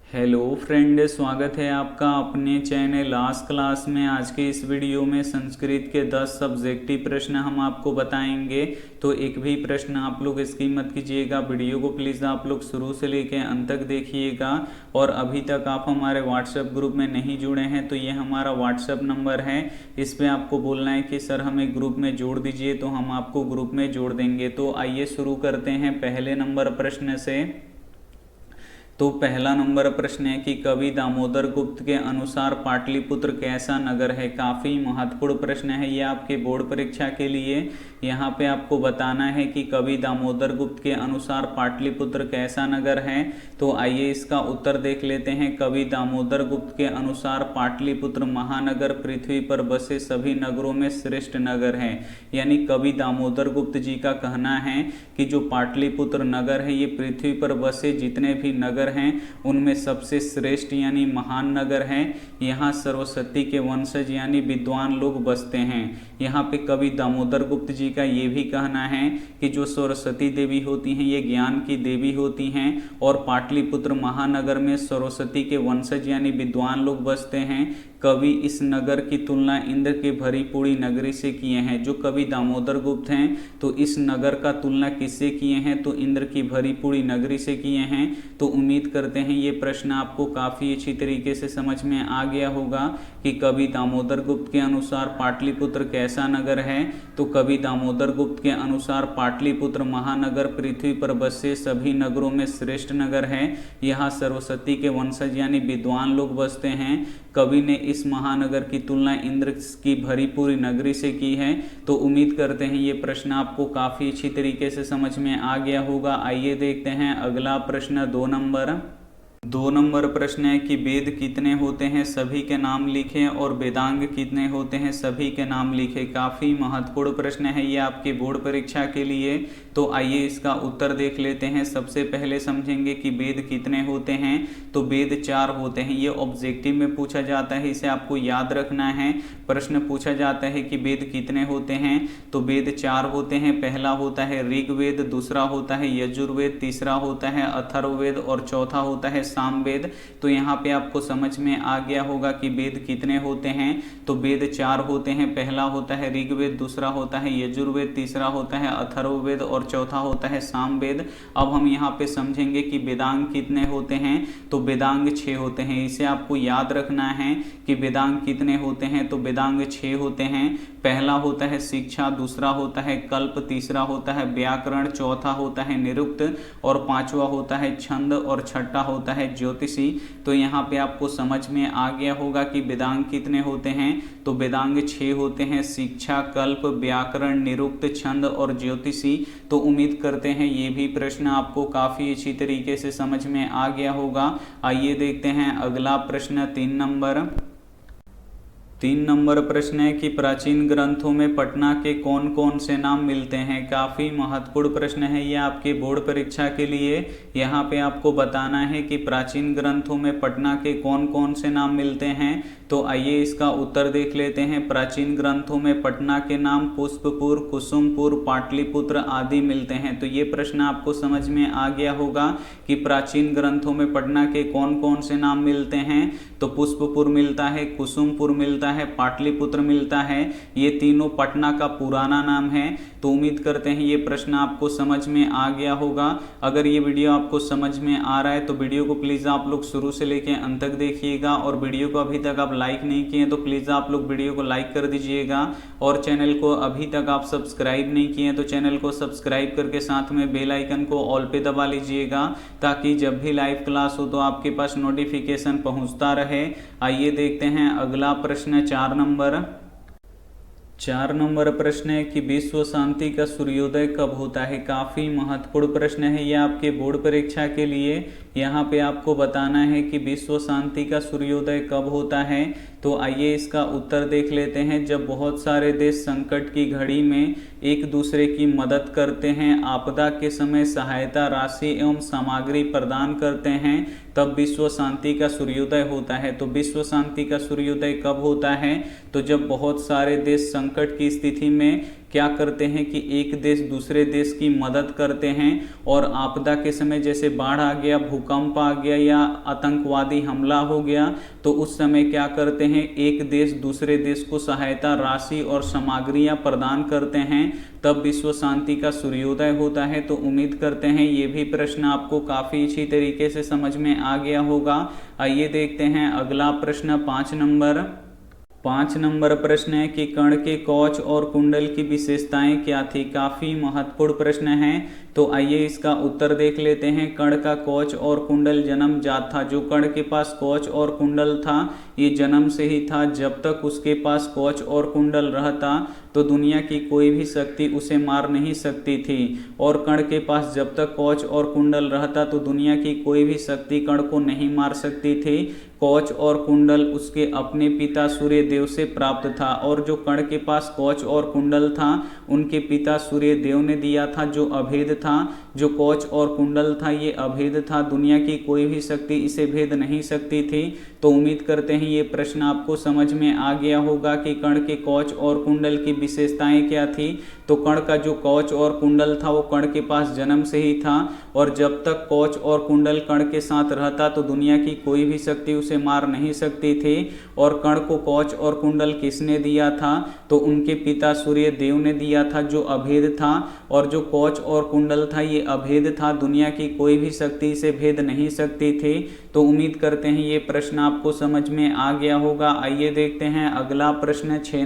Hello friend, स्वागत है आपका अपने चैनल आज क्लास में। आज के इस वीडियो में संस्कृत के 10 सब्जेक्टिव प्रश्न हम आपको बताएंगे। तो एक भी प्रश्न आप लोग स्किप मत कीजिएगा, वीडियो को प्लीज़ आप लोग शुरू से लेकर अंत तक देखिएगा। और अभी तक आप हमारे व्हाट्सएप ग्रुप में नहीं जुड़े हैं तो ये हमारा व्हाट्सएप नंबर है, इस पर आपको बोलना है कि सर हमें ग्रुप में जोड़ दीजिए, तो हम आपको ग्रुप में जोड़ देंगे। तो आइए शुरू करते हैं पहले नंबर प्रश्न से। तो पहला नंबर प्रश्न है कि कवि दामोदर गुप्त के अनुसार पाटलिपुत्र कैसा नगर है। काफ़ी महत्वपूर्ण प्रश्न है ये आपके बोर्ड परीक्षा के लिए। यहाँ पे आपको बताना है कि कवि दामोदर गुप्त के अनुसार पाटलिपुत्र कैसा नगर है। तो आइए इसका उत्तर देख लेते हैं। कवि दामोदर गुप्त के अनुसार पाटलिपुत्र महानगर पृथ्वी पर बसे सभी नगरों में श्रेष्ठ नगर है। यानी कवि दामोदर गुप्त जी का कहना है कि जो पाटलिपुत्र नगर है ये पृथ्वी पर बसे जितने भी नगर हैं उनमें सबसे श्रेष्ठ यानी महान नगर है। यहाँ सरस्वती के वंशज यानी विद्वान लोग बसते हैं। यहाँ पे कवि दामोदर गुप्त जी का ये भी कहना है कि जो सरस्वती देवी होती हैं ये ज्ञान की देवी होती हैं और पाटलिपुत्र महानगर में सरस्वती के वंशज यानी विद्वान लोग बसते हैं। कवि इस नगर की तुलना इंद्र के भरी पूरी नगरी से किए हैं। जो कवि दामोदर गुप्त हैं तो इस नगर का तुलना किससे किए हैं, तो इंद्र की भरी पूरी नगरी से किए हैं। तो उम्मीद करते हैं ये प्रश्न आपको काफ़ी अच्छी तरीके से समझ में आ गया होगा कि कवि दामोदर गुप्त के अनुसार पाटलिपुत्र कैसा नगर है। तो कवि दामोदर गुप्त के अनुसार पाटलिपुत्र महानगर पृथ्वी पर बसे सभी नगरों में श्रेष्ठ नगर है। यहाँ सरस्वती के वंशज यानी विद्वान लोग बसते हैं। कवि ने इस महानगर की तुलना इंद्र की भरी पूरी नगरी से की है। तो उम्मीद करते हैं ये प्रश्न आपको काफ़ी अच्छी तरीके से समझ में आ गया होगा। आइए देखते हैं अगला प्रश्न 2 नंबर प्रश्न है कि वेद कितने होते हैं, सभी के नाम लिखें, और वेदांग कितने होते हैं, सभी के नाम लिखें। काफ़ी महत्वपूर्ण प्रश्न है ये आपके बोर्ड परीक्षा के लिए। तो आइए इसका उत्तर देख लेते हैं। सबसे पहले समझेंगे कि वेद कितने होते हैं। तो वेद 4 होते हैं। ये ऑब्जेक्टिव में पूछा जाता है, इसे आपको याद रखना है। प्रश्न पूछा जाता है कि वेद कितने होते हैं, तो वेद 4 होते हैं। पहला होता है ऋग्वेद, दूसरा होता है यजुर्वेद, तीसरा होता है अथर्ववेद और चौथा होता है सामवेद। तो यहाँ पे आपको समझ में आ गया होगा कि वेद कितने होते हैं। तो वेद 4 होते हैं। पहला होता है ऋग्वेद, दूसरा होता है यजुर्वेद, तीसरा होता है अथर्ववेद और चौथा होता है सामवेद। अब हम यहाँ पे समझेंगे कि वेदांग कितने होते हैं। तो वेदांग 6 होते हैं। इसे आपको याद रखना है कि वेदांग कितने होते हैं। तो वेदांग 6 होते हैं। पहला होता है शिक्षा, दूसरा होता है कल्प, तीसरा होता है व्याकरण, चौथा होता है निरुक्त और पांचवा होता है छंद और छठा होता है ज्योतिषी। तो यहाँ पे आपको समझ में आ गया होगा कि वेदांग कितने होते हैं। तो वेदांग 6 होते हैं। शिक्षा, कल्प, व्याकरण, निरुक्त, छंद और ज्योतिषी। तो उम्मीद करते हैं ये भी प्रश्न आपको काफ़ी अच्छी तरीके से समझ में आ गया होगा। आइए देखते हैं अगला प्रश्न 3 नंबर प्रश्न है कि प्राचीन ग्रंथों में पटना के कौन कौन से नाम मिलते हैं। काफ़ी महत्वपूर्ण प्रश्न है ये आपके बोर्ड परीक्षा के लिए। यहाँ पे आपको बताना है कि प्राचीन ग्रंथों में पटना के कौन कौन से नाम मिलते हैं। तो आइए इसका उत्तर देख लेते हैं। प्राचीन ग्रंथों में पटना के नाम पुष्पपुर, कुसुमपुर, पाटलिपुत्र आदि मिलते हैं। तो ये प्रश्न आपको समझ में आ गया होगा कि प्राचीन ग्रंथों में पटना के कौन कौन से नाम मिलते हैं। तो पुष्पपुर मिलता है, कुसुमपुर मिलता है, पाटलिपुत्र मिलता है। ये तीनों पटना का पुराना नाम है। तो उम्मीद करते हैं ये प्रश्न आपको समझ में आ गया होगा। अगर ये वीडियो आपको समझ में आ रहा है तो वीडियो को प्लीज़ आप लोग शुरू से लेकर अंत तक देखिएगा। और वीडियो को अभी तक आप लाइक नहीं किए तो प्लीज़ आप लोग वीडियो को लाइक कर दीजिएगा। और चैनल को अभी तक आप सब्सक्राइब नहीं किए तो चैनल को सब्सक्राइब करके साथ में बेल आइकन को ऑल पे दबा लीजिएगा, ताकि जब भी लाइव क्लास हो तो आपके पास नोटिफिकेशन पहुंचता रहे। आइए देखते हैं अगला प्रश्न 4 नंबर प्रश्न है कि विश्व शांति का सूर्योदय कब होता है। काफ़ी महत्वपूर्ण प्रश्न है ये आपके बोर्ड परीक्षा के लिए। यहाँ पे आपको बताना है कि विश्व शांति का सूर्योदय कब होता है। तो आइए इसका उत्तर देख लेते हैं। जब बहुत सारे देश संकट की घड़ी में एक दूसरे की मदद करते हैं, आपदा के समय सहायता राशि एवं सामग्री प्रदान करते हैं, तब विश्व शांति का सूर्योदय होता है। तो विश्व शांति का सूर्योदय कब होता है। तो जब बहुत सारे देश संकट की स्थिति में क्या करते हैं कि एक देश दूसरे देश की मदद करते हैं, और आपदा के समय जैसे बाढ़ आ गया, भूकंप आ गया या आतंकवादी हमला हो गया, तो उस समय क्या करते हैं, एक देश दूसरे देश को सहायता राशि और सामग्रियां प्रदान करते हैं, तब विश्व शांति का सूर्योदय होता है। तो उम्मीद करते हैं ये भी प्रश्न आपको काफ़ी अच्छी तरीके से समझ में आ गया होगा। आइए देखते हैं अगला प्रश्न 5 नंबर प्रश्न है कि कण के कवच और कुंडल की विशेषताएं क्या थी। काफ़ी महत्वपूर्ण प्रश्न है, तो आइए इसका उत्तर देख लेते हैं। कण का कवच और कुंडल जन्मजात था। जो कण के पास कवच और कुंडल था ये जन्म से ही था। जब तक उसके पास कवच और कुंडल रहता तो दुनिया की कोई भी शक्ति उसे मार नहीं सकती थी, और कण के पास जब तक कवच और कुंडल रहता तो दुनिया की कोई भी शक्ति कण को नहीं मार सकती थी। कवच और कुंडल उसके अपने पिता सूर्य देव से प्राप्त था, और जो कण के पास कवच और कुंडल था उनके पिता सूर्य देव ने दिया था, जो अभेद था। जो कवच और कुंडल था ये अभेद था, दुनिया की कोई भी शक्ति इसे भेद नहीं सकती थी। तो उम्मीद करते हैं ये प्रश्न आपको समझ में आ गया होगा कि कण के कवच और कुंडल की विशेषताएं क्या थी। तो कण का जो कवच और कुंडल था वो कण के पास जन्म से ही था, और जब तक कवच और कुंडल कण के साथ रहता तो दुनिया की कोई भी शक्ति उसे मार नहीं सकती थी। और कण को कवच और कुंडल किसने दिया था, तो उनके पिता सूर्य देव ने दिया था, जो अभेद था। और जो कवच और कुंडल था ये अभेद था, दुनिया की कोई भी शक्ति इसे भेद नहीं सकती थी। तो उम्मीद करते हैं ये प्रश्न आपको समझ में आ गया होगा। आइए देखते हैं अगला प्रश्न 6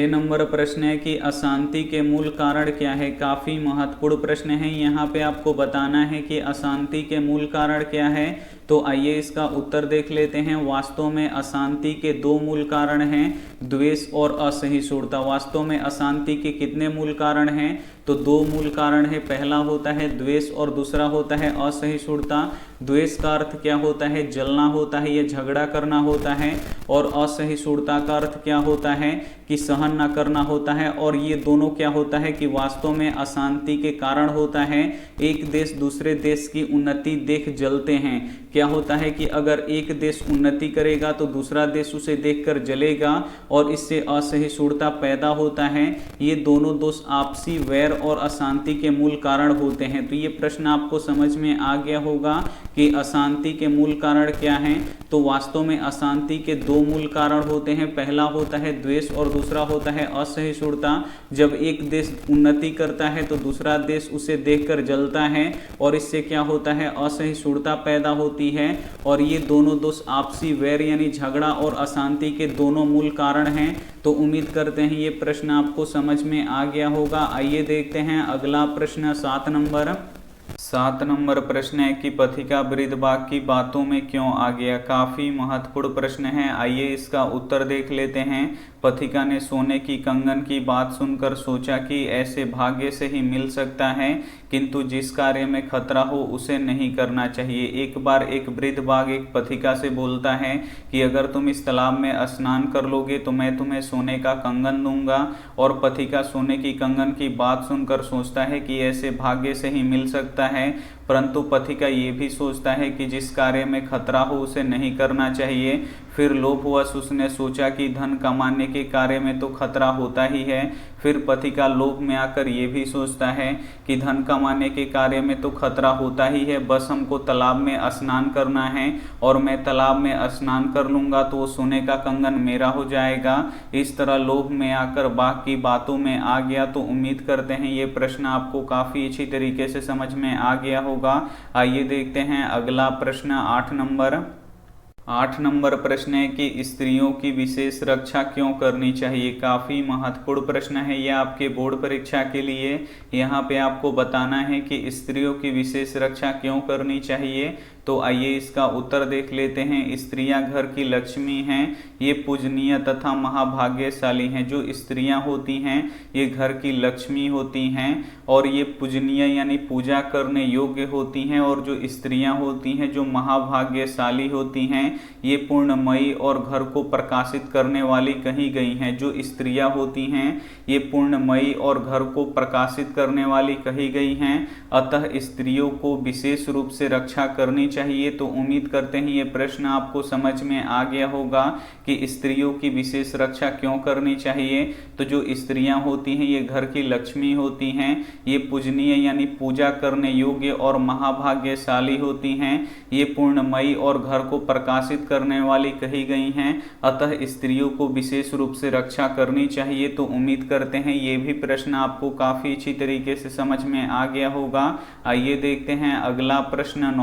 नंबर प्रश्न है कि अशांति के मूल कारण क्या है। काफ़ी महत्वपूर्ण प्रश्न है। यहाँ पे आपको बताना है कि अशांति के मूल कारण क्या है। तो आइए इसका उत्तर देख लेते हैं। वास्तव में अशांति के दो मूल कारण हैं, द्वेष और असहिष्णुता। वास्तव में अशांति के कितने मूल कारण हैं, तो दो मूल कारण है। पहला होता है द्वेष और दूसरा होता है असहिष्णुता। द्वेष का अर्थ क्या होता है, जलना होता है, ये झगड़ा करना होता है। और असहिष्णुता का अर्थ क्या होता है कि सहन न करना होता है। और ये दोनों क्या होता है कि वास्तव में अशांति के कारण होता है। एक देश दूसरे देश की उन्नति देख जलते हैं। क्या होता है कि अगर एक देश उन्नति करेगा तो दूसरा देश उसे देखकर जलेगा, और इससे असहिष्णुता पैदा होता है। ये दोनों दोष आपसी वैर और अशांति के मूल कारण होते हैं। तो ये प्रश्न आपको समझ में आ गया होगा कि अशांति के मूल कारण क्या हैं। तो वास्तव में अशांति के दो मूल कारण होते हैं। पहला होता है द्वेष और दूसरा होता है असहिष्णुता। जब एक देश उन्नति करता है तो दूसरा देश उसे देखकर जलता है, और इससे क्या होता है, असहिष्णुता पैदा होती है। और ये दोनों दोष आपसी वैर यानी झगड़ा और अशांति के दोनों मूल कारण हैं। तो उम्मीद करते हैं ये प्रश्न आपको समझ में आ गया होगा। आइए देखते हैं अगला प्रश्न 7 नंबर प्रश्न है कि पथिका बृहदबाघ की बातों में क्यों आ गया। काफ़ी महत्वपूर्ण प्रश्न है। आइए इसका उत्तर देख लेते हैं। पथिका ने सोने की कंगन की बात सुनकर सोचा कि ऐसे भाग्य से ही मिल सकता है, किंतु जिस कार्य में खतरा हो उसे नहीं करना चाहिए। एक बार एक बृहदबाघ एक पथिका से बोलता है कि अगर तुम इस तालाब में स्नान कर लोगे तो मैं तुम्हें सोने का कंगन दूंगा। और पथिका सोने की कंगन की बात सुनकर सोचता है कि ऐसे भाग्य से ही मिल सकता है, परंतु पथिका ये भी सोचता है कि जिस कार्य में खतरा हो उसे नहीं करना चाहिए। फिर लोभवश उसने सोचा कि धन कमाने के कार्य में तो खतरा होता ही है। फिर पथिका लोभ में आकर ये भी सोचता है कि धन कमाने के कार्य में तो खतरा होता ही है, बस हमको तालाब में स्नान करना है, और मैं तालाब में स्नान कर लूँगा तो वो सोने का कंगन मेरा हो जाएगा। इस तरह लोभ में आकर बाघ की बातों में आ गया। तो उम्मीद करते हैं ये प्रश्न आपको काफ़ी अच्छी तरीके से समझ में आ गया होगा। आइए देखते हैं अगला प्रश्न 8 नंबर प्रश्न है कि स्त्रियों की विशेष रक्षा क्यों करनी चाहिए। काफ़ी महत्वपूर्ण प्रश्न है यह आपके बोर्ड परीक्षा के लिए। यहाँ पे आपको बताना है कि स्त्रियों की विशेष रक्षा क्यों करनी चाहिए। तो आइए इसका उत्तर देख लेते हैं। स्त्रियां घर की लक्ष्मी हैं, ये पूजनीय तथा महाभाग्यशाली हैं। जो स्त्रियां होती हैं ये घर की लक्ष्मी होती हैं, और ये पूजनीय यानी पूजा करने योग्य होती हैं। और जो स्त्रियां होती हैं जो महाभाग्यशाली होती हैं ये पूर्णमयी और घर को प्रकाशित करने वाली कही गई हैं। जो स्त्रियां होती हैं ये पूर्णमयी और घर को प्रकाशित करने वाली कही गई हैं। अतः स्त्रियों को विशेष रूप से रक्षा करनी चाहिए। तो उम्मीद करते हैं ये प्रश्न आपको समझ में आ गया होगा कि स्त्रियों की विशेष रक्षा क्यों करनी चाहिए। तो जो स्त्रियां होती हैं ये घर की लक्ष्मी होती हैं, ये पूजनीय यानी पूजा करने योग्य और महाभाग्यशाली होती हैं, ये पूर्णमयी और घर को प्रकाशित करने वाली कही गई हैं। अतः स्त्रियों को विशेष रूप से रक्षा करनी चाहिए। तो उम्मीद करते हैं ये भी प्रश्न आपको काफी अच्छी तरीके से समझ में आ गया होगा। आइए देखते हैं अगला प्रश्न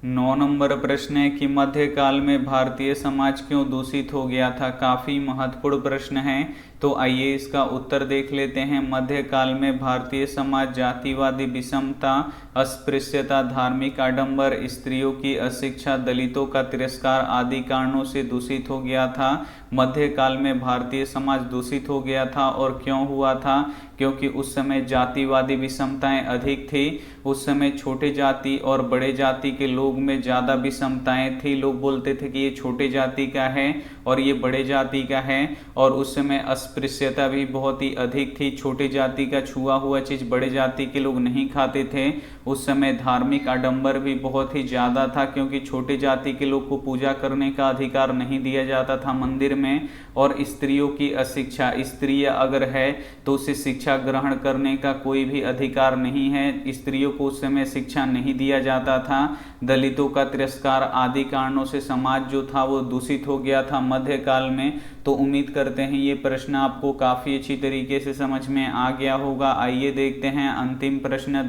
9 नंबर प्रश्न है कि मध्यकाल में भारतीय समाज क्यों दूषित हो गया था। काफी महत्वपूर्ण प्रश्न है, तो आइए इसका उत्तर देख लेते हैं। मध्यकाल में भारतीय समाज जातिवादी विषमता, अस्पृश्यता, धार्मिक आडंबर, स्त्रियों की अशिक्षा, दलितों का तिरस्कार आदि कारणों से दूषित हो गया था। मध्यकाल में भारतीय समाज दूषित हो गया था और क्यों हुआ था? क्योंकि उस समय जातिवादी विषमताएं अधिक थी। उस समय छोटे जाति और बड़े जाति के लोग में ज़्यादा विषमताएं थी। लोग बोलते थे कि ये छोटे जाति का है और ये बड़े जाति का है। और उस समय अस्पृश्यता भी बहुत ही अधिक थी। छोटे जाति का छुआ हुआ चीज़ बड़े जाति के लोग नहीं खाते थे। उस समय धार्मिक आडंबर भी बहुत ही ज़्यादा था, क्योंकि छोटे जाति के लोग को पूजा करने का अधिकार नहीं दिया जाता था मंदिर में। और स्त्रियों की अशिक्षा, स्त्री अगर है तो उसे शिक्षा ग्रहण करने का कोई भी अधिकार नहीं है। स्त्रियों को उस समय शिक्षा नहीं दिया जाता था। दलितों का तिरस्कार आदि कारणों से समाज जो था वो दूषित हो गया था मध्यकाल में। तो उम्मीद करते हैं ये प्रश्न आपको काफ़ी अच्छी तरीके से समझ में आ गया होगा। आइए देखते हैं अंतिम प्रश्न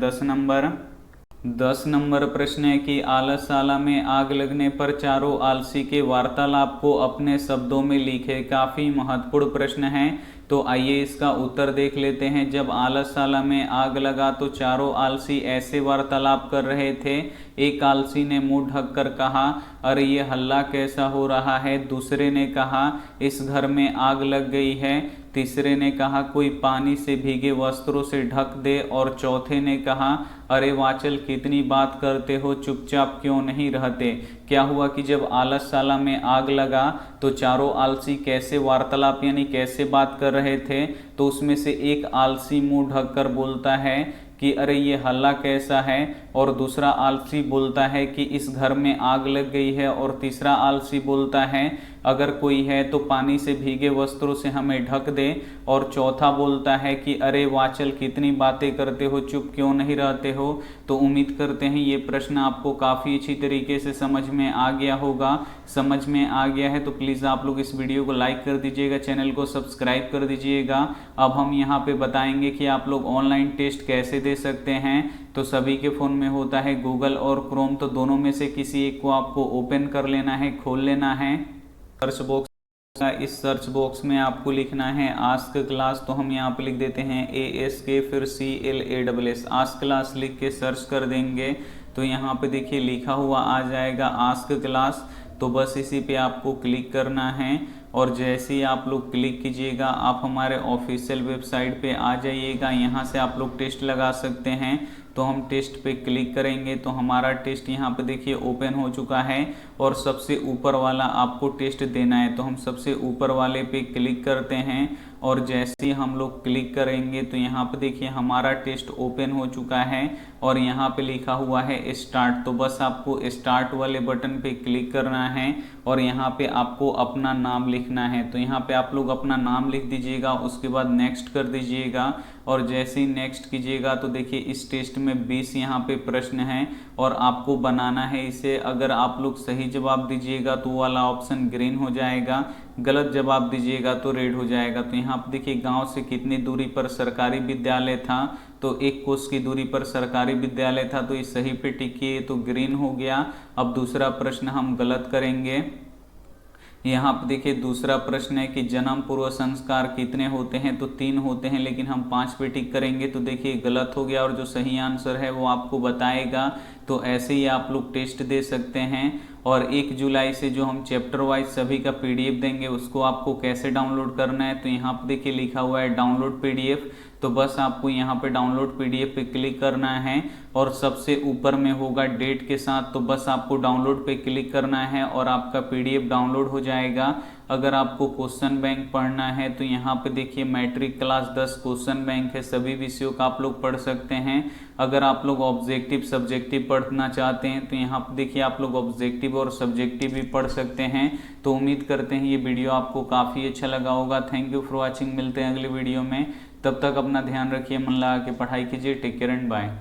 10 नंबर प्रश्न है कि आलसशाला में आग लगने पर चारों आलसी के वार्तालाप को अपने शब्दों में लिखे। काफ़ी महत्वपूर्ण प्रश्न है, तो आइए इसका उत्तर देख लेते हैं। जब आलसशाला में आग लगा तो चारों आलसी ऐसे वार्तालाप कर रहे थे। एक आलसी ने मुंह ढककर कहा, अरे ये हल्ला कैसा हो रहा है। दूसरे ने कहा, इस घर में आग लग गई है। तीसरे ने कहा, कोई पानी से भीगे वस्त्रों से ढक दे। और चौथे ने कहा, अरे वाचल कितनी बात करते हो, चुपचाप क्यों नहीं रहते। क्या हुआ कि जब आलसशाला में आग लगा तो चारों आलसी कैसे वार्तालाप यानी कैसे बात कर रहे थे। तो उसमें से एक आलसी मुंह ढककर बोलता है कि अरे ये हल्ला कैसा है। और दूसरा आलसी बोलता है कि इस घर में आग लग गई है। और तीसरा आलसी बोलता है, अगर कोई है तो पानी से भीगे वस्त्रों से हमें ढक दे। और चौथा बोलता है कि अरे वाचल कितनी बातें करते हो, चुप क्यों नहीं रहते हो। तो उम्मीद करते हैं ये प्रश्न आपको काफ़ी अच्छी तरीके से समझ में आ गया होगा। समझ में आ गया है तो प्लीज़ आप लोग इस वीडियो को लाइक कर दीजिएगा, चैनल को सब्सक्राइब कर दीजिएगा। अब हम यहाँ पे बताएंगे कि आप लोग ऑनलाइन टेस्ट कैसे दे सकते हैं। तो सभी के फ़ोन में होता है गूगल और क्रोम, तो दोनों में से किसी एक को आपको ओपन कर लेना है, खोल लेना है। सर्च बॉक्स, इस सर्च बॉक्स में आपको लिखना है आस्क क्लास। तो हम यहाँ पे लिख देते हैं ASK फिर CLASS, आस्क क्लास लिख के सर्च कर देंगे तो यहाँ पे देखिए लिखा हुआ आ जाएगा आस्क क्लास। तो बस इसी पे आपको क्लिक करना है और जैसे ही आप लोग क्लिक कीजिएगा आप हमारे ऑफिशियल वेबसाइट पे आ जाइएगा। यहाँ से आप लोग टेस्ट लगा सकते हैं। तो हम टेस्ट पे क्लिक करेंगे तो हमारा टेस्ट यहाँ पे देखिए ओपन हो चुका है और सबसे ऊपर वाला आपको टेस्ट देना है। तो हम सबसे ऊपर वाले पे क्लिक करते हैं और जैसे ही हम लोग क्लिक करेंगे तो यहाँ पे देखिए हमारा टेस्ट ओपन हो चुका है और यहाँ पे लिखा हुआ है स्टार्ट। तो बस आपको स्टार्ट वाले बटन पे क्लिक करना है और यहाँ पे आपको अपना नाम लिखना है। तो यहाँ पे आप लोग अपना नाम लिख दीजिएगा, उसके बाद नेक्स्ट कर दीजिएगा और जैसे ही नेक्स्ट कीजिएगा तो देखिए इस टेस्ट में 20 यहाँ पे प्रश्न हैं और आपको बनाना है इसे। अगर आप लोग सही जवाब दीजिएगा तो वाला ऑप्शन ग्रीन हो जाएगा, गलत जवाब दीजिएगा तो रेड हो जाएगा। तो यहाँ पे देखिए गांव से कितनी दूरी पर सरकारी विद्यालय था, तो 1 कोस की दूरी पर सरकारी विद्यालय था, तो इस सही पे टिक किए तो ग्रीन हो गया। अब दूसरा प्रश्न हम गलत करेंगे। यहाँ पे देखिए दूसरा प्रश्न है कि जन्म पूर्व संस्कार कितने होते हैं, तो 3 होते हैं, लेकिन हम 5 पे टिक करेंगे तो देखिए गलत हो गया और जो सही आंसर है वो आपको बताएगा। तो ऐसे ही आप लोग टेस्ट दे सकते हैं। और 1 जुलाई से जो हम चैप्टर वाइज सभी का PDF देंगे उसको आपको कैसे डाउनलोड करना है, तो यहाँ पे देखिए लिखा हुआ है डाउनलोड PDF। तो बस आपको यहाँ पे डाउनलोड PDF पे क्लिक करना है और सबसे ऊपर में होगा डेट के साथ, तो बस आपको डाउनलोड पे क्लिक करना है और आपका PDF डाउनलोड हो जाएगा। अगर आपको क्वेश्चन बैंक पढ़ना है तो यहाँ पे देखिए मैट्रिक क्लास 10 क्वेश्चन बैंक है, सभी विषयों का आप लोग पढ़ सकते हैं। अगर आप लोग ऑब्जेक्टिव सब्जेक्टिव पढ़ना चाहते हैं तो यहाँ पे देखिए आप लोग ऑब्जेक्टिव और सब्जेक्टिव भी पढ़ सकते हैं। तो उम्मीद करते हैं ये वीडियो आपको काफ़ी अच्छा लगा होगा। थैंक यू फॉर वॉचिंग, मिलते हैं अगले वीडियो में। तब तक अपना ध्यान रखिए, मन लगा के पढ़ाई कीजिए। Take care and bye.